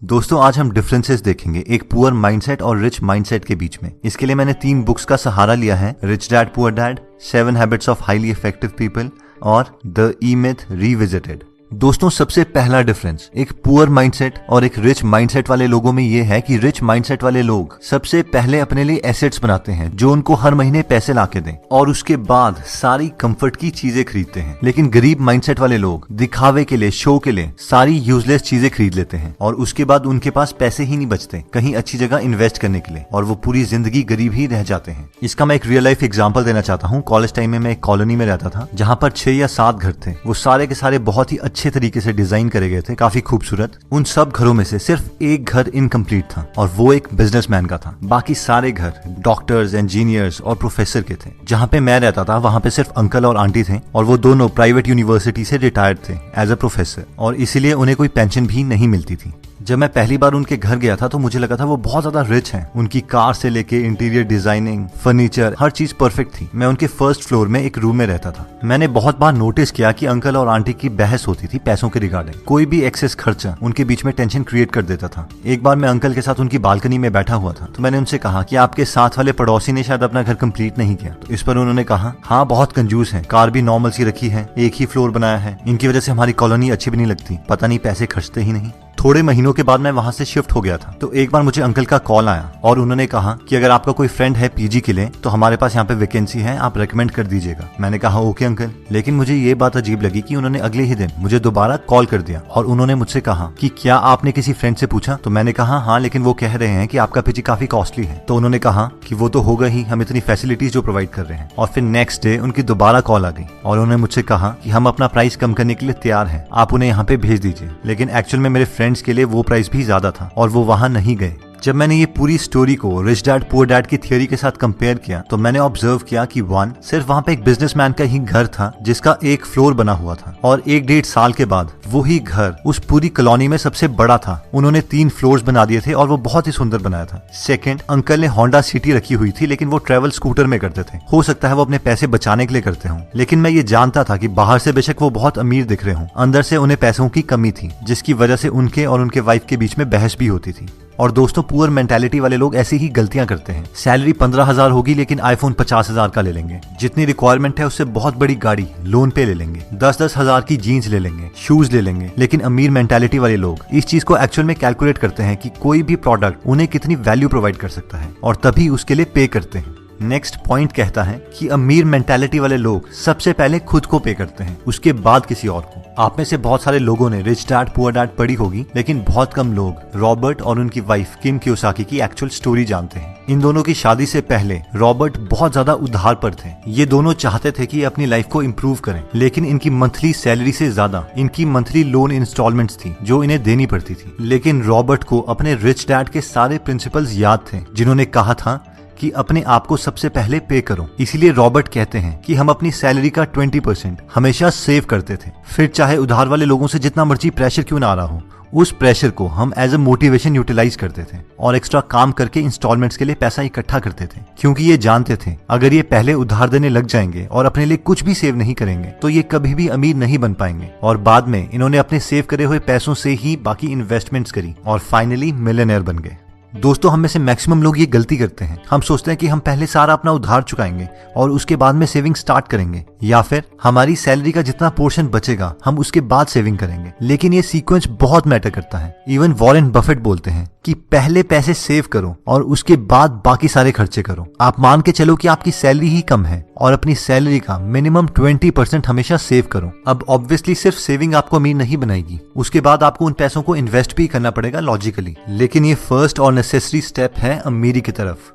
दोस्तों आज हम डिफरेंसेस देखेंगे एक पुअर माइंडसेट और रिच माइंडसेट के बीच में। इसके लिए मैंने 3 बुक्स का सहारा लिया है, rich dad poor dad, 7 habits of highly effective people और द ई मिथ रिविजिटेड। दोस्तों सबसे पहला डिफरेंस एक पुअर माइंडसेट और एक रिच माइंडसेट वाले लोगों में ये है कि रिच माइंडसेट वाले लोग सबसे पहले अपने लिए एसेट्स बनाते हैं जो उनको हर महीने पैसे लाके दें और उसके बाद सारी कंफर्ट की चीजें खरीदते हैं। लेकिन गरीब माइंडसेट वाले लोग दिखावे के लिए, शो के लिए सारी यूजलेस चीजें खरीद लेते हैं और उसके बाद उनके पास पैसे ही नहीं बचते कहीं अच्छी जगह इन्वेस्ट करने के लिए और वो पूरी जिंदगी गरीब ही रह जाते हैं। इसका मैं एक रियल लाइफ एग्जाम्पल देना चाहता हूँ। कॉलेज टाइम में मैं एक कॉलोनी में रहता था जहाँ पर 6 या 7 घर थे। वो सारे के सारे बहुत ही अच्छे तरीके से डिजाइन करे गए थे, काफी खूबसूरत। उन सब घरों में से सिर्फ एक घर इनकम्प्लीट था और वो एक बिजनेसमैन का था। बाकी सारे घर डॉक्टर्स, इंजीनियर्स और प्रोफेसर के थे। जहाँ पे मैं रहता था वहाँ पे सिर्फ अंकल और आंटी थे और वो दोनों प्राइवेट यूनिवर्सिटी से रिटायर्ड थे एज अ प्रोफेसर और इसीलिए उन्हें कोई पेंशन भी नहीं मिलती थी। जब मैं पहली बार उनके घर गया था तो मुझे लगा था वो बहुत ज्यादा रिच हैं। उनकी कार से लेके इंटीरियर डिजाइनिंग, फर्नीचर, हर चीज परफेक्ट थी। मैं उनके फर्स्ट फ्लोर में एक रूम में रहता था। मैंने बहुत बार नोटिस किया कि अंकल और आंटी की बहस होती थी पैसों के रिगार्डिंग। कोई भी एक्सेस खर्चा उनके बीच में टेंशन क्रिएट कर देता था। एक बार मैं अंकल के साथ उनकी बालकनी में बैठा हुआ था तो मैंने उनसे कहा कि आपके साथ वाले पड़ोसी ने शायद अपना घर कंप्लीट नहीं किया। तो इस पर उन्होंने कहा, हाँ बहुत कंजूस है, कार भी नॉर्मल सी रखी है, एक ही फ्लोर बनाया है, इनकी वजह से हमारी कॉलोनी अच्छी भी नहीं लगती, पता नहीं पैसे खर्चते ही नहीं। थोड़े महीनों के बाद मैं वहां से शिफ्ट हो गया था तो एक बार मुझे अंकल का कॉल आया और उन्होंने कहा कि अगर आपका कोई फ्रेंड है पीजी के लिए तो हमारे पास यहाँ पे वैकेंसी है, आप रेकमेंड कर दीजिएगा। मैंने कहा ओके अंकल। लेकिन मुझे ये बात अजीब लगी कि उन्होंने अगले ही दिन मुझे दोबारा कॉल कर दिया और उन्होंने मुझसे कहा कि क्या आपने किसी फ्रेंड से पूछा? तो मैंने कहा हाँ, लेकिन वो कह रहे हैं कि आपका पीजी काफी कॉस्टली है। तो उन्होंने कहा कि वो तो होगा ही, हम इतनी फैसिलिटीज जो प्रोवाइड कर रहे हैं। और फिर नेक्स्ट डे उनकी दोबारा कॉल आ गई और उन्होंने मुझसे कहा कि हम अपना प्राइस कम करने के लिए तैयार हैं, आप उन्हें यहाँ पे भेज दीजिए। लेकिन एक्चुअल में मेरे फ्रेंड्स के लिए वो प्राइस भी ज्यादा था और वो वहां नहीं गए। जब मैंने ये पूरी स्टोरी को रिच डैड पुअर डैड की थ्योरी के साथ कंपेयर किया तो मैंने ऑब्जर्व किया कि 1 सिर्फ वहां पे एक बिजनेसमैन का ही घर था जिसका एक फ्लोर बना हुआ था और 1-1.5 साल के बाद वही घर उस पूरी कॉलोनी में सबसे बड़ा था। उन्होंने 3 फ्लोर्स बना दिए थे और वो बहुत ही सुंदर बनाया था। सेकंड, अंकल ने होंडा सिटी रखी हुई थी लेकिन वो ट्रेवल स्कूटर में करते थे। हो सकता है वो अपने पैसे बचाने के लिए करते हों, लेकिन मैं ये जानता था कि बाहर से बेशक वो बहुत अमीर दिख रहे हों, अंदर से उन्हें पैसों की कमी थी जिसकी वजह से उनके और उनके वाइफ के बीच में बहस भी होती थी। और दोस्तों पुअर मेंटालिटी वाले लोग ऐसी ही गलतियां करते हैं। सैलरी 15,000 होगी लेकिन आईफोन 50,000 का ले लेंगे। जितनी रिक्वायरमेंट है उससे बहुत बड़ी गाड़ी लोन पे ले लेंगे। 10-10 हजार की जीन्स ले लेंगे, शूज ले लेंगे। लेकिन अमीर मेंटालिटी वाले लोग इस चीज को एक्चुअल में कैलकुलेट करते हैं कि कोई भी प्रोडक्ट उन्हें कितनी वैल्यू प्रोवाइड कर सकता है और तभी उसके लिए पे करते हैं। नेक्स्ट पॉइंट कहता है कि अमीर मेंटालिटी वाले लोग सबसे पहले खुद को पे करते हैं, उसके बाद किसी और को। आप में से बहुत सारे लोगों ने रिच डैड पुअर डैड पढ़ी होगी लेकिन बहुत कम लोग रॉबर्ट और उनकी वाइफ किम कियोसाकी की एक्चुअल स्टोरी जानते हैं। इन दोनों की शादी से पहले रॉबर्ट बहुत ज्यादा उधार पर थे। ये दोनों चाहते थे कि अपनी लाइफ को इम्प्रूव करें लेकिन इनकी मंथली सैलरी से ज्यादा इनकी मंथली लोन इंस्टॉलमेंट्स थी जो इन्हें देनी पड़ती थी। लेकिन रॉबर्ट को अपने रिच डैड के सारे प्रिंसिपल्स याद थे जिन्होंने कहा था कि अपने आप को सबसे पहले पे करो। इसीलिए रॉबर्ट कहते हैं कि हम अपनी सैलरी का 20% हमेशा सेव करते थे। फिर चाहे उधार वाले लोगों से जितना मर्जी प्रेशर क्यों ना आ रहा हो, उस प्रेशर को हम एज अ मोटिवेशन यूटिलाइज करते थे और एक्स्ट्रा काम करके इंस्टॉलमेंट्स के लिए पैसा इकट्ठा करते थे, क्योंकि ये जानते थे अगर ये पहले उधार देने लग जाएंगे और अपने लिए कुछ भी सेव नहीं करेंगे तो ये कभी भी अमीर नहीं बन पाएंगे। और बाद में इन्होंने अपने सेव करे हुए पैसों से ही बाकी इन्वेस्टमेंट्स करी और फाइनली मिलियनेयर बन गए। दोस्तों हम में से मैक्सिमम लोग ये गलती करते हैं। हम सोचते हैं कि हम पहले सारा अपना उधार चुकाएंगे और उसके बाद में सेविंग स्टार्ट करेंगे, या फिर हमारी सैलरी का जितना पोर्शन बचेगा हम उसके बाद सेविंग करेंगे। लेकिन ये सीक्वेंस बहुत मैटर करता है। इवन वॉरेन बफेट बोलते हैं कि पहले पैसे सेव करो और उसके बाद बाकी सारे खर्चे करो। आप मान के चलो कि आपकी सैलरी ही कम है और अपनी सैलरी का मिनिमम 20% हमेशा सेव करो। अब ऑब्वियसली सिर्फ सेविंग आपको अमीर नहीं बनाएगी, उसके बाद आपको उन पैसों को इन्वेस्ट भी करना पड़ेगा लॉजिकली, लेकिन ये फर्स्ट और नेसेसरी स्टेप है अमीरी की तरफ।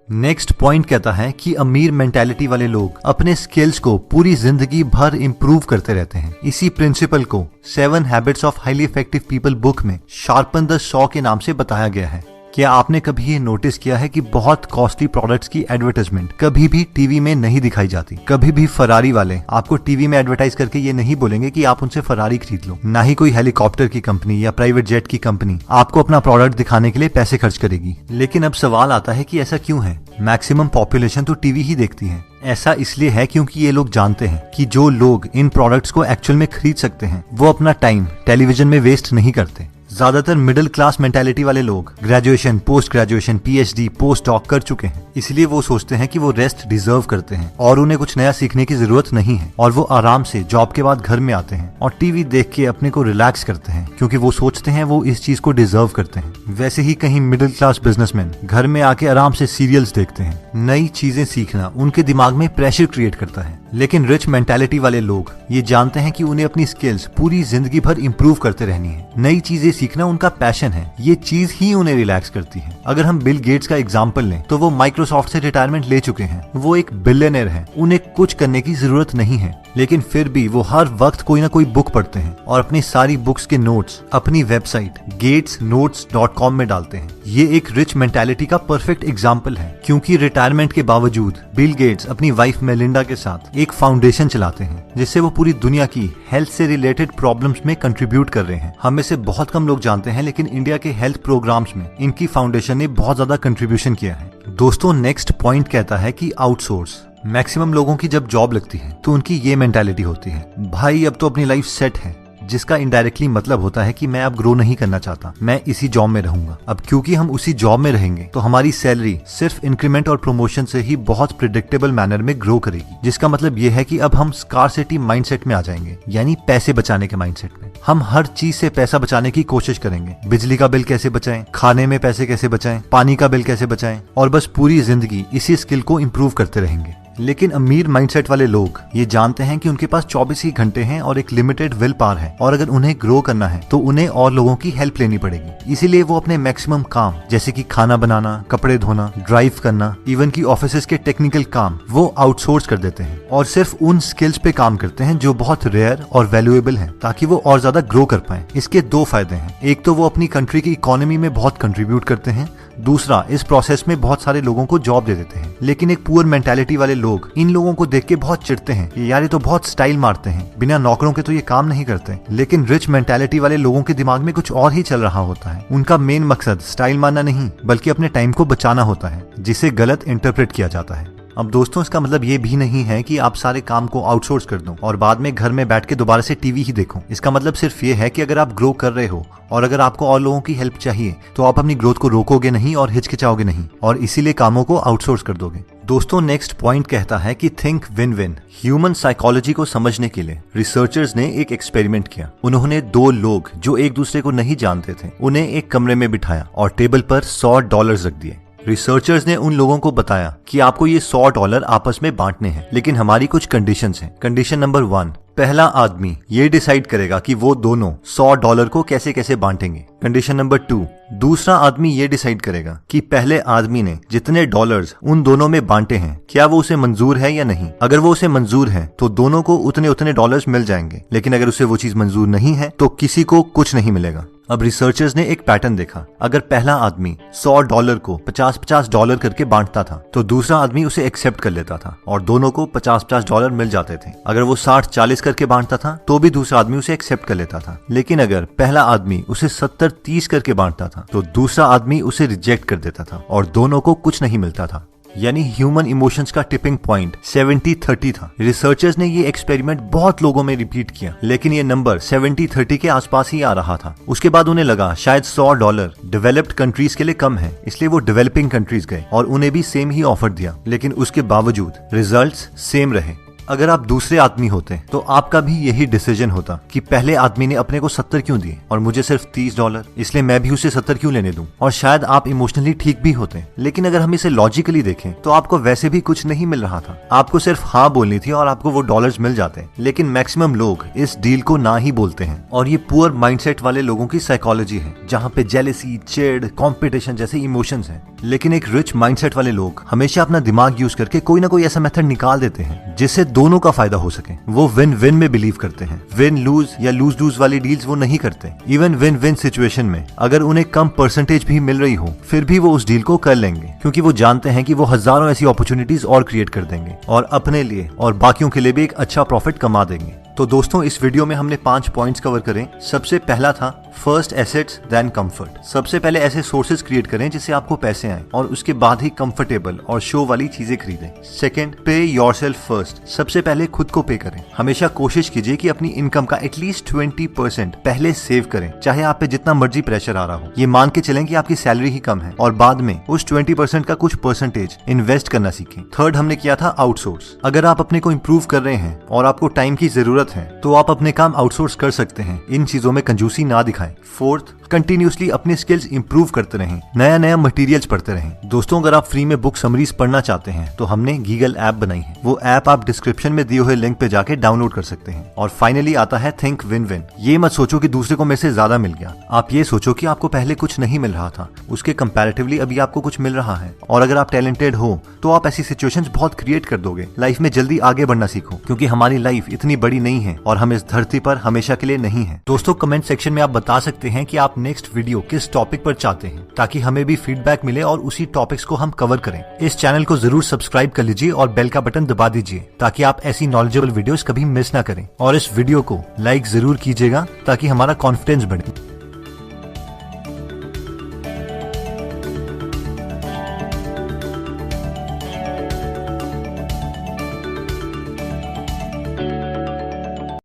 नेक्स्ट पॉइंट कहता है कि अमीर मेंटालिटी वाले लोग अपने स्किल्स को पूरी जिंदगी भर इम्प्रूव करते रहते हैं। इसी प्रिंसिपल को 7 habits of highly effective people book में शार्पन द सॉ के नाम से बताया गया है। क्या आपने कभी ये नोटिस किया है कि बहुत कॉस्टली प्रोडक्ट्स की एडवर्टाइजमेंट कभी भी टीवी में नहीं दिखाई जाती? कभी भी फरारी वाले आपको टीवी में एडवर्टाइज करके ये नहीं बोलेंगे कि आप उनसे फरारी खरीद लो। ना ही कोई हेलीकॉप्टर की कंपनी या प्राइवेट जेट की कंपनी आपको अपना प्रोडक्ट दिखाने के लिए पैसे खर्च करेगी। लेकिन अब सवाल आता है कि ऐसा क्यों है? मैक्सिमम पॉपुलेशन तो टीवी ही देखती है। ऐसा इसलिए है क्योंकि ये लोग जानते हैं कि जो लोग इन प्रोडक्ट्स को एक्चुअल में खरीद सकते हैं वो अपना टाइम टेलीविजन में वेस्ट नहीं करते। ज्यादातर मिडिल क्लास मेंटालिटी वाले लोग graduation, post graduation, PhD, post doc कर चुके हैं, इसलिए वो सोचते हैं कि वो रेस्ट डिजर्व करते हैं और उन्हें कुछ नया सीखने की जरूरत नहीं है, और वो आराम से जॉब के बाद घर में आते हैं और टीवी देख के अपने को रिलैक्स करते हैं, क्योंकि वो सोचते हैं वो इस चीज को डिजर्व करते हैं। वैसे ही कहीं मिडिल क्लास बिजनेसमैन घर में आके आराम से सीरियल्स देखते हैं। नई चीजें सीखना उनके दिमाग में प्रेशर क्रिएट करता है, लेकिन रिच मेंटालिटी वाले लोग ये जानते हैं कि उन्हें अपनी स्किल्स पूरी जिंदगी भर इंप्रूव करते रहनी है। नई चीजें सीखना उनका पैशन है, ये चीज ही उन्हें रिलैक्स करती है। अगर हम बिल गेट्स का एग्जांपल लें तो वो माइक्रोसॉफ्ट से रिटायरमेंट ले चुके हैं, वो एक बिलियनर है, उन्हें कुछ करने की जरूरत नहीं है, लेकिन फिर भी वो हर वक्त कोई ना कोई बुक पढ़ते हैं और अपनी सारी बुक्स के नोट्स अपनी वेबसाइट gatesnotes.com में डालते हैं। ये एक रिच मेंटालिटी का परफेक्ट एग्जाम्पल है, क्योंकि रिटायरमेंट के बावजूद बिल गेट्स अपनी वाइफ मेलिंडा के साथ एक फाउंडेशन चलाते हैं, जिससे वो पूरी दुनिया की हेल्थ से रिलेटेड प्रॉब्लम्स में कंट्रीब्यूट कर रहे हैं। हम में से बहुत कम लोग जानते हैं, लेकिन इंडिया के हेल्थ प्रोग्राम्स में इनकी फाउंडेशन ने बहुत ज्यादा कंट्रीब्यूशन किया है। दोस्तों, नेक्स्ट पॉइंट कहता है कि आउटसोर्स। मैक्सिमम लोगों की जब जॉब लगती है तो उनकी ये मेंटालिटी होती है, भाई अब तो अपनी लाइफ सेट है, जिसका इनडायरेक्टली मतलब होता है कि मैं अब ग्रो नहीं करना चाहता, मैं इसी जॉब में रहूंगा। अब क्योंकि हम उसी जॉब में रहेंगे तो हमारी सैलरी सिर्फ इंक्रीमेंट और प्रमोशन से ही बहुत प्रिडिक्टेबल मैनर में ग्रो करेगी, जिसका मतलब ये है कि अब हम स्कार्सिटी माइंडसेट में आ जाएंगे, यानी पैसे बचाने के माइंडसेट में। हम हर चीज से पैसा बचाने की कोशिश करेंगे। बिजली का बिल कैसे बचाएं, खाने में पैसे कैसे बचाएं, पानी का बिल कैसे बचाएं, और बस पूरी जिंदगी इसी स्किल को इम्प्रूव करते रहेंगे। लेकिन अमीर माइंडसेट वाले लोग ये जानते हैं कि उनके पास 24 ही घंटे हैं और एक लिमिटेड विल पावर है, और अगर उन्हें ग्रो करना है तो उन्हें और लोगों की हेल्प लेनी पड़ेगी। इसीलिए वो अपने मैक्सिमम काम, जैसे कि खाना बनाना, कपड़े धोना, ड्राइव करना, इवन की ऑफिस के टेक्निकल काम, वो आउटसोर्स कर देते हैं और सिर्फ उन स्किल्स पे काम करते हैं जो बहुत रेयर और वैल्यूएबल हैं, ताकि वो और ज्यादा ग्रो कर पाए। इसके दो फायदे हैं, एक तो वो अपनी कंट्री की इकोनॉमी में बहुत कंट्रीब्यूट करते हैं, दूसरा इस प्रोसेस में बहुत सारे लोगों को जॉब दे देते हैं। लेकिन एक पुअर मेंटालिटी वाले लोग इन लोगों को देख के बहुत चिढ़ते हैं कि यार ये तो बहुत स्टाइल मारते हैं, बिना नौकरों के तो ये काम नहीं करते। लेकिन रिच मेंटालिटी वाले लोगों के दिमाग में कुछ और ही चल रहा होता है। उनका मेन मकसद स्टाइल मारना नहीं, बल्कि अपने टाइम को बचाना होता है, जिसे गलत इंटरप्रेट किया जाता है। अब दोस्तों, इसका मतलब ये भी नहीं है कि आप सारे काम को आउटसोर्स कर दो और बाद में घर में बैठ के दोबारा से टीवी ही देखो। इसका मतलब सिर्फ ये है कि अगर आप ग्रो कर रहे हो और अगर आपको और लोगों की हेल्प चाहिए तो आप अपनी ग्रोथ को रोकोगे नहीं और हिचकिचाओगे नहीं, और इसीलिए कामों को आउटसोर्स कर दोगे। दोस्तों, नेक्स्ट पॉइंट कहता है कि think win win. Human psychology को समझने के लिए रिसर्चर्स ने एक एक्सपेरिमेंट किया। उन्होंने दो लोग जो एक दूसरे को नहीं जानते थे, उन्हें एक कमरे में बिठाया और टेबल पर $100 रख दिए। रिसर्चर्स ने उन लोगों को बताया कि आपको ये $100 आपस में बांटने हैं, लेकिन हमारी कुछ कंडीशंस हैं। कंडीशन नंबर 1, पहला आदमी ये डिसाइड करेगा कि वो दोनों $100 को कैसे कैसे बांटेंगे। कंडीशन नंबर 2, दूसरा आदमी ये डिसाइड करेगा कि पहले आदमी ने जितने डॉलर्स उन दोनों में बांटे हैं, क्या वो उसे मंजूर है या नहीं। अगर वो उसे मंजूर है तो दोनों को उतने उतने डॉलर्स मिल जाएंगे, लेकिन अगर उसे वो चीज मंजूर नहीं है तो किसी को कुछ नहीं मिलेगा। अब रिसर्चर्स ने एक पैटर्न देखा। अगर पहला आदमी $100 को $50 करके बांटता था तो दूसरा आदमी उसे एक्सेप्ट कर लेता था और दोनों को $50 मिल जाते थे। अगर वो 60-40 करके बांटता था तो भी दूसरा आदमी उसे एक्सेप्ट कर लेता था। लेकिन अगर पहला आदमी उसे 70-30 करके बांटता था तो दूसरा आदमी उसे रिजेक्ट कर देता था और दोनों को कुछ नहीं मिलता था। यानी ह्यूमन इमोशंस का टिपिंग पॉइंट 70-30 था। रिसर्चर्स ने ये एक्सपेरिमेंट बहुत लोगों में रिपीट किया, लेकिन ये नंबर 70-30 के आसपास ही आ रहा था। उसके बाद उन्हें लगा शायद $100 डेवलप्ड कंट्रीज के लिए कम है, इसलिए वो डेवलपिंग कंट्रीज गए और उन्हें भी सेम ही ऑफर दिया, लेकिन उसके बावजूद रिजल्ट्स सेम रहे। अगर आप दूसरे आदमी होते तो आपका भी यही डिसीजन होता कि पहले आदमी ने अपने को 70 क्यों दिए और मुझे सिर्फ $30, इसलिए मैं भी उसे 70 क्यों लेने दूं। और शायद आप इमोशनली ठीक भी होते, लेकिन अगर हम इसे लॉजिकली देखें तो आपको वैसे भी कुछ नहीं मिल रहा था। आपको सिर्फ हाँ बोलनी थी और आपको वो डॉलर्स मिल जाते। लेकिन मैक्सिमम लोग इस डील को ना ही बोलते हैं, और ये पुअर माइंडसेट वाले लोगों की साइकोलॉजी है, जहाँ पे जेलेसी, चिढ़, कॉम्पिटिशन जैसे इमोशंस हैं। लेकिन एक रिच माइंडसेट वाले लोग हमेशा अपना दिमाग यूज करके कोई ना कोई ऐसा मेथड निकाल देते हैं जिससे दोनों का फायदा हो सके। वो विन विन में बिलीव करते हैं। विन लूज या लूज लूज वाली डील्स वो नहीं करते। इवन विन विन सिचुएशन में अगर उन्हें कम परसेंटेज भी मिल रही हो, फिर भी वो उस डील को कर लेंगे, क्योंकि वो जानते हैं कि वो हजारों ऐसी अपॉर्चुनिटीज और क्रिएट कर देंगे और अपने लिए और बाकियों के लिए भी एक अच्छा प्रॉफिट कमा देंगे। तो दोस्तों, इस वीडियो में हमने 5 पॉइंट्स कवर करें। सबसे पहला था फर्स्ट एसेट्स देन कंफर्ट। सबसे पहले ऐसे सोर्सेज क्रिएट करें जिससे आपको पैसे आए और उसके बाद ही कंफर्टेबल और शो वाली चीजें खरीदें। सेकंड, पे योरसेल्फ फर्स्ट। सबसे पहले खुद को पे करें। हमेशा कोशिश कीजिए कि अपनी इनकम का एटलीस्ट 20% पहले सेव करें, चाहे आप पे जितना मर्जी प्रेशर आ रहा हो। ये मान के चलें कि आपकी सैलरी ही कम है और बाद में उस 20% का कुछ परसेंटेज इन्वेस्ट करना सीखें। थर्ड हमने किया था आउटसोर्स। अगर आप अपने को इम्प्रूव कर रहे हैं और आपको टाइम की जरूरत है तो आप अपने काम आउटसोर्स कर सकते हैं। इन चीजों में कंजूसी ना दिखाएं। फोर्थ, कंटिन्यूसली अपने स्किल्स इंप्रूव करते रहें, नया नया मटेरियल्स पढ़ते रहें। दोस्तों, अगर आप फ्री में बुक समरीज पढ़ना चाहते हैं तो हमने गीगल ऐप बनाई है। वो ऐप आप डिस्क्रिप्शन में दिए हुए लिंक पे जाके डाउनलोड कर सकते हैं। और फाइनली आता है थिंक विन विन। ये मत सोचो कि दूसरे को मेरे से ज्यादा मिल गया। आप ये सोचो कि आपको पहले कुछ नहीं मिल रहा था, उसके कंपैरेटिवली अभी आपको कुछ मिल रहा है। और अगर आप टैलेंटेड हो तो आप ऐसी सिचुएशंस बहुत क्रिएट कर दोगे। लाइफ में जल्दी आगे बढ़ना सीखो, क्योंकि हमारी लाइफ इतनी बड़ी नहीं है और हम इस धरती पर हमेशा के लिए नहीं है। दोस्तों, कमेंट सेक्शन में आप बता सकते हैं कि आप नेक्स्ट वीडियो किस टॉपिक पर चाहते हैं, ताकि हमें भी फीडबैक मिले और उसी टॉपिक्स को हम कवर करें। इस चैनल को जरूर सब्सक्राइब कर लीजिए और बेल का बटन दबा दीजिए ताकि आप ऐसी नॉलेजेबल वीडियोस कभी मिस ना करें। और इस वीडियो को लाइक जरूर कीजिएगा ताकि हमारा कॉन्फिडेंस बढ़े।